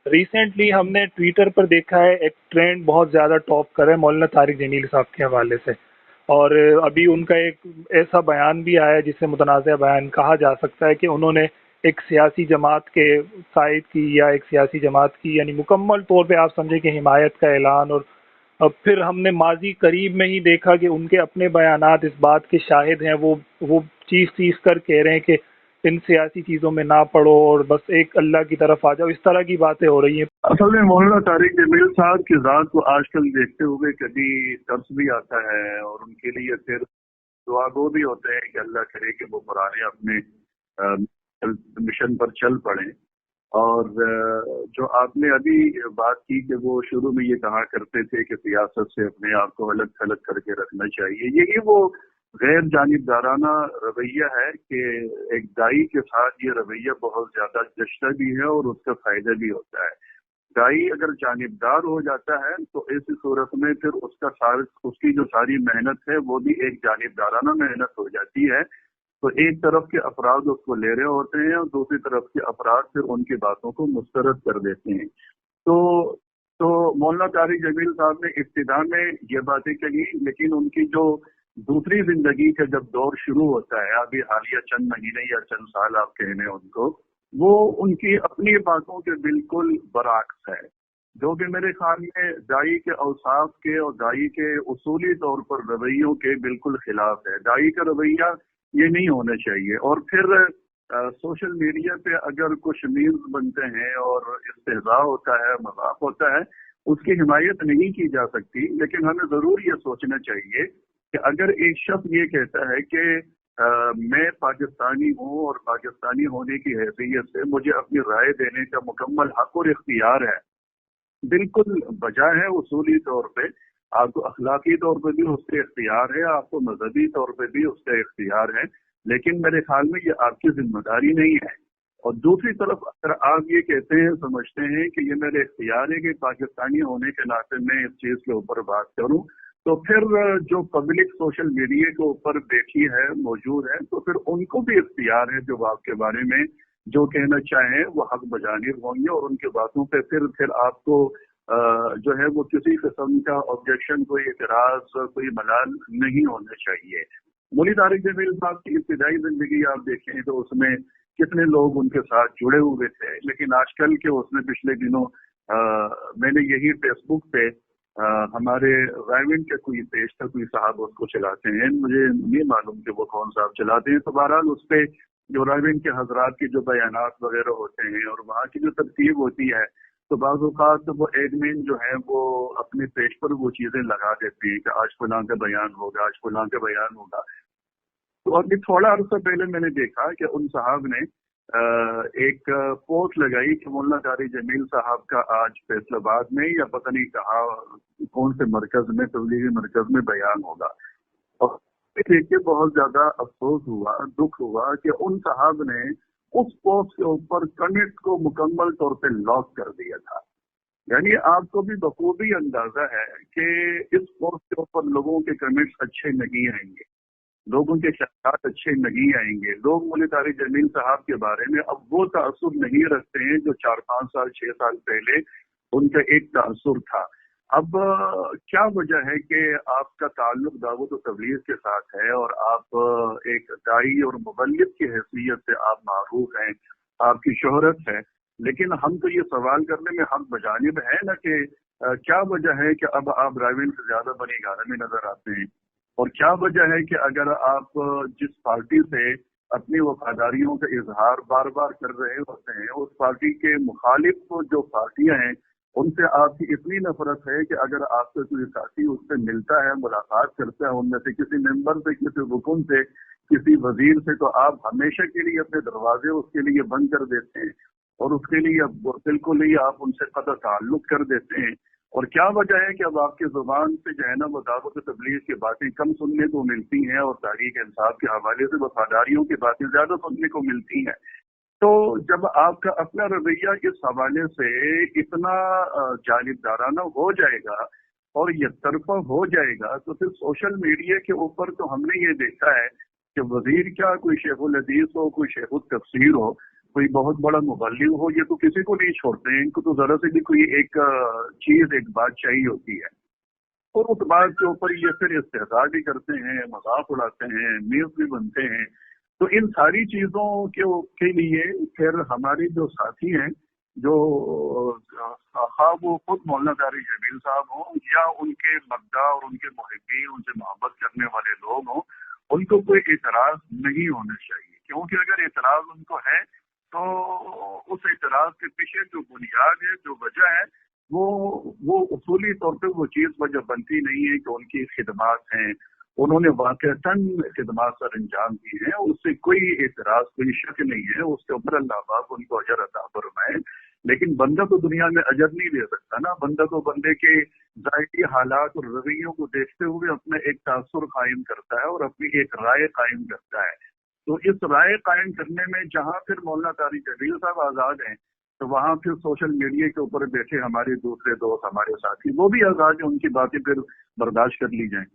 Recently हमने Twitter पर देखा है एक ट्रेंड बहुत ज़्यादा टॉप कर है मौलाना तारिक जमील साहब के हवाले से। और अभी उनका एक ऐसा बयान भी आया है जिसे मुतनाज़ बयान कहा जा सकता है कि उन्होंने एक सियासी जमात के साइड की या एक सियासी जमात की यानी मुकम्मल तौर पे आप समझे कि हिमायत का ऐलान। और अब फिर हमने माजी करीब में ही देखा कि उनके अपने बयानात इस बात के शाहिद हैं, वो चीख चीख कर कह रहे हैं कि इन सियासी चीज़ों में ना पड़ो और बस एक अल्लाह की तरफ आ जाओ। इस तरह की बातें हो रही हैं। असल में मौलाना तारिक जमील साहब की ज़ात को आजकल देखते हुए कभी तरस भी आता है और उनके लिए फिर दुआ गो भी होते हैं कि अल्लाह करे कि वो पुराने अपने मिशन पर चल पड़े। और जो आपने अभी बात की कि वो शुरू में ये कहा करते थे कि सियासत से अपने आप को अलग थलग करके रखना चाहिए, यही वो गैर जानिबदाराना रवैया है कि एक दाई के साथ ये रवैया बहुत ज्यादा जचता भी है और उसका फायदा भी होता है। दाई अगर जानिबदार हो जाता है तो ऐसी सूरत में फिर उसकी जो सारी मेहनत है वो भी एक जानिबदाराना मेहनत हो जाती है। तो एक तरफ के अफराद उसको ले रहे होते हैं और दूसरी तरफ के अफराद फिर उनकी बातों को मुस्तरद कर देते हैं। तो तो मौलाना तारिक जमील साहब ने इब्तिदा में ये बातें कही, लेकिन उनकी जो दूसरी जिंदगी का जब दौर शुरू होता है, अभी हालिया चंद महीने या चंद साल आप कह रहे हैं उनको, वो उनकी अपनी बातों के बिल्कुल बरअक्स है, जो कि मेरे ख्याल में दाई के औसाफ के और दाई के उसूली तौर पर रवैयों के बिल्कुल खिलाफ है। दाई का रवैया ये नहीं होना चाहिए। और फिर सोशल मीडिया पे अगर कुछ मीम्स बनते हैं और इस्तेज़ा होता है, मजाक होता है, उसकी हिमायत नहीं की जा सकती। लेकिन हमें जरूर ये सोचना चाहिए कि अगर एक शख्स ये कहता है कि मैं पाकिस्तानी हूँ और पाकिस्तानी होने की हैसियत से मुझे अपनी राय देने का मुकम्मल हक और इख्तियार है, बिल्कुल बजा है। उसूली तौर पे आपको अखलाकी तौर पे भी उसका इख्तियार है, आपको मजहबी तौर पे भी उसका इख्तियार है, लेकिन मेरे ख्याल में ये आपकी जिम्मेदारी नहीं है। और दूसरी तरफ अगर आप ये कहते हैं, समझते हैं कि ये मेरे इख्तियार है कि पाकिस्तानी होने के नाते मैं इस चीज के ऊपर बात करूं, तो फिर जो पब्लिक सोशल मीडिया के ऊपर बैठी है, मौजूद है, तो फिर उनको भी इख्तियार है जो आपके बारे में जो कहना चाहें वो हक बजानिब होंगे। और उनकी बातों पे फिर आपको जो है वो किसी किस्म का ऑब्जेक्शन, कोई एतराज, कोई मलाल नहीं होना चाहिए। मौलवी तारिक जमील साहब की इब्तिदाई जिंदगी आप देखें तो उसमें कितने लोग उनके साथ जुड़े हुए थे, लेकिन आजकल के उसमें पिछले दिनों मैंने यही फेसबुक पे हमारे रायविन का कोई पेज था, कोई साहब उसको चलाते हैं, मुझे नहीं मालूम कि वो कौन साहब चलाते हैं। तो बहरहाल उस पे जो रायविन के हजरात के जो बयानात वगैरह होते हैं और वहाँ की जो तरतीब होती है, तो बाज़ औक़ात वो एडमिन जो है वो अपने पेज पर वो चीजें लगा देते हैं कि आज फलां का बयान होगा, आज फलां का बयान होगा। तो अभी थोड़ा अर्सा पहले मैंने देखा कि उन साहब ने एक पोस्ट लगाई कि मौलाना तारिक जमील साहब का आज फैसलाबाद में या पता नहीं कहा कौन से मरकज में, तबलीगी मरकज में बयान होगा। और देख के बहुत ज्यादा अफसोस हुआ, दुख हुआ कि उन साहब ने उस पोस्ट के ऊपर कमेंट्स को मुकम्मल तौर पे लॉक कर दिया था। यानी आपको भी बखूबी अंदाजा है कि इस पोस्ट के ऊपर लोगों के कमेंट्स अच्छे नहीं आएंगे, लोगों के ख्याल अच्छे नहीं आएंगे। लोग मौलवी तारिक जमील साहब के बारे में अब वो तासुर नहीं रखते हैं जो 4-5 साल 6 साल पहले उनका एक तासुर था। अब क्या वजह है कि आपका ताल्लुक दावत और तबलीग के साथ है और आप एक दाई और मुबल्लिग की हैसियत से आप मारूफ हैं, आपकी शोहरत है, लेकिन हम तो ये सवाल करने में हक बजानिब है ना कि क्या वजह है कि अब आप रायविन से ज्यादा बनी गाना में नजर आते हैं। और क्या वजह है कि अगर आप जिस पार्टी से अपनी वफादारियों का इजहार बार बार कर रहे होते हैं, उस पार्टी के मुखालिफ जो पार्टियां हैं उनसे आपकी इतनी नफरत है कि अगर आपका कोई साथी उससे मिलता है, मुलाकात करता है, उनमें से किसी मेंबर से, किसी रुकन से, किसी वजीर से, तो आप हमेशा के लिए अपने दरवाजे उसके लिए बंद कर देते हैं और उसके लिए बिल्कुल ही आप उनसे कतई ताल्लुक कर देते हैं। और क्या वजह है कि अब आपकी जुबान से जो है ना वो दावत तबलीग की बातें कम सुनने को मिलती हैं और तहरीक इंसाफ के हवाले से वफादारियों की बातें ज्यादा सुनने को मिलती हैं। तो जब आपका अपना रवैया इस हवाले से इतना जानिबदाराना हो जाएगा और यकतरफा हो जाएगा, तो फिर सोशल मीडिया के ऊपर तो हमने ये देखा है कि वजीर क्या, कोई शेखुल हदीस हो, कोई शेखुल तफसीर हो, कोई बहुत बड़ा मुबल्लिग हो, ये तो किसी को नहीं छोड़ते हैं, इनको तो जरा से भी कोई एक चीज, एक बात चाहिए होती है, और उस बात के ऊपर ये फिर इस्तेज़ा भी करते हैं, मजाक उड़ाते हैं, मीम्स भी बनते हैं। तो इन सारी चीजों के लिए फिर हमारे जो साथी हैं, जो हाँ वो खुद मौलाना तारिक जमील साहब हों या उनके मद्दा और उनके मुहिब्बीन, उनसे मोहब्बत करने वाले लोग हों, उनको कोई एतराज नहीं होना चाहिए, क्योंकि अगर एतराज उनको है तो उस एतराज के पीछे जो बुनियाद है, जो वजह है, वो उसूली तौर पे वो चीज वजह बनती नहीं है कि उनकी खिदमात हैं, उन्होंने वाकईतन खिदमात सर अंजाम दी है, उससे कोई एतराज, कोई शक नहीं है, उसके ऊपर अल्लाह पाक उनको अजर अता फरमाए। लेकिन बंदा तो दुनिया में अजर नहीं दे सकता ना, बंदा तो बंदे के ज़ाहिरी हालात और रवैयों को देखते हुए अपना एक तासुर कायम करता है और अपनी एक राय कायम करता है। तो इस राय कायम करने में जहाँ फिर मौलाना तारिक जमील साहब आज़ाद हैं, तो वहाँ फिर सोशल मीडिया के ऊपर बैठे हमारे दूसरे दोस्त, हमारे साथी, वो भी आज़ाद हैं, उनकी बातें फिर बर्दाश्त कर ली जाएं।